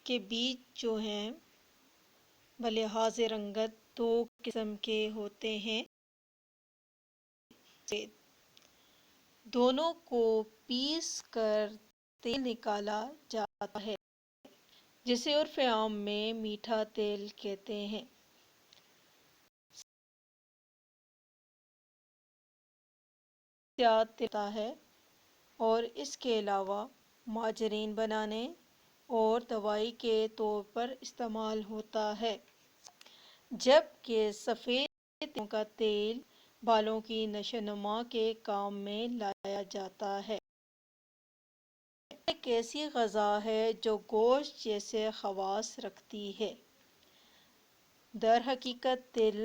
کے بیج جو ہیں بلحاظ رنگت دو قسم کے ہوتے ہیں۔ دونوں کو پیس کر تیل نکالا جاتا ہے جسے عرف عام میں میٹھا تیل کہتے ہیں۔ دیتا ہے اور اس کے علاوہ مارجرین بنانے اور دوائی کے طور پر استعمال ہوتا ہے، جبکہ سفید تلوں کا تیل بالوں کی نشو نما کے کام میں لایا جاتا ہے۔ ایک ایسی غذا ہے جو گوشت جیسے خواص رکھتی ہے۔ در حقیقت تل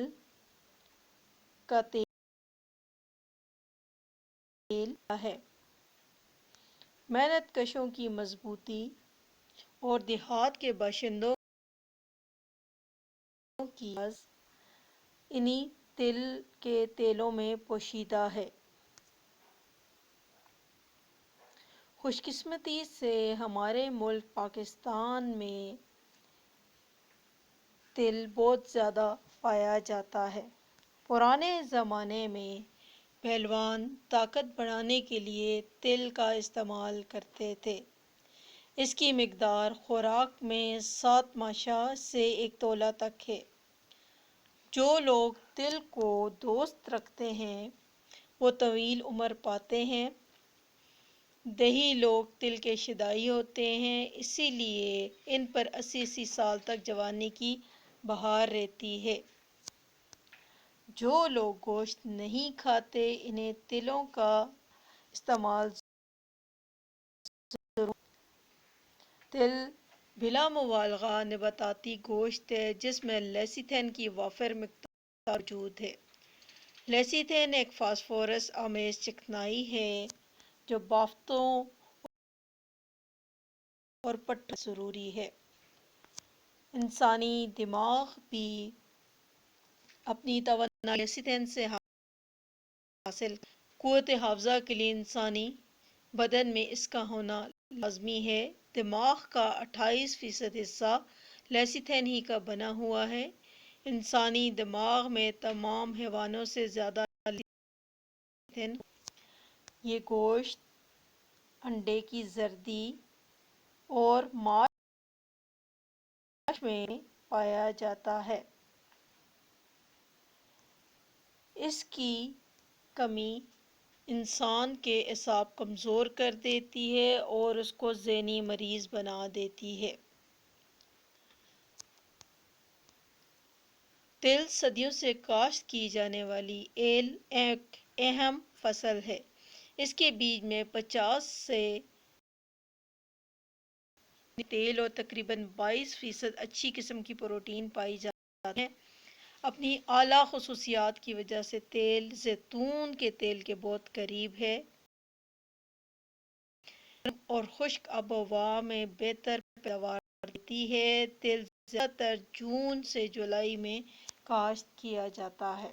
کا تیل ہے۔ محنت کشوں کی مضبوطی اور دیہات کے باشندوں کی انہی تل کے تیلوں میں پوشیدہ ہے۔ خوش قسمتی سے ہمارے ملک پاکستان میں تل بہت زیادہ پایا جاتا ہے۔ پرانے زمانے میں پہلوان طاقت بڑھانے کے لیے تل کا استعمال کرتے تھے۔ اس کی مقدار خوراک میں 7 ماشا سے 1 تولہ تک ہے۔ جو لوگ تل کو دوست رکھتے ہیں وہ طویل عمر پاتے ہیں۔ دیہی لوگ تل کے شیدائی ہوتے ہیں، اسی لیے ان پر 80 سال تک جوانی کی بہار رہتی ہے۔ جو لوگ گوشت نہیں کھاتے انہیں تلوں کا استعمال ضرور۔ تل بلا مبالغہ نباتاتی گوشت ہے جس میں لیسیتھین کی وافر مقدار موجود ہے۔ لیسیتھین ایک فاسفورس آمیز چکنائی ہے جو بافتوں اور پٹھوں میں ضروری ہے۔ انسانی دماغ بھی اپنی توانائی لیسیتھین سے حاصل کرتا ہے۔ قوت حافظہ کے لیے انسانی بدن میں اس کا ہونا لازمی ہے۔ دماغ کا 28% حصہ لیسیتھین ہی کا بنا ہوا ہے۔ انسانی دماغ میں تمام حیوانوں سے زیادہ لیسیتھین ہوتا ہے۔ یہ گوشت، انڈے کی زردی اور ماش میں پایا جاتا ہے۔ اس کی کمی انسان کے اعصاب کمزور کر دیتی ہے اور اس کو ذہنی مریض بنا دیتی ہے۔ تل صدیوں سے کاشت کی جانے والی ایک اہم فصل ہے۔ اس کے بیج میں 50 سے تیل اور تقریباً 22% اچھی قسم کی پروٹین پائی جاتی ہے۔ اپنی اعلیٰ خصوصیات کی وجہ سے تیل زیتون کے تیل کے بہت قریب ہے اور خشک آب و ہوا میں بہتر پیداوار دیتی ہے۔ تل زیادہ تر جون سے جولائی میں کاشت کیا جاتا ہے۔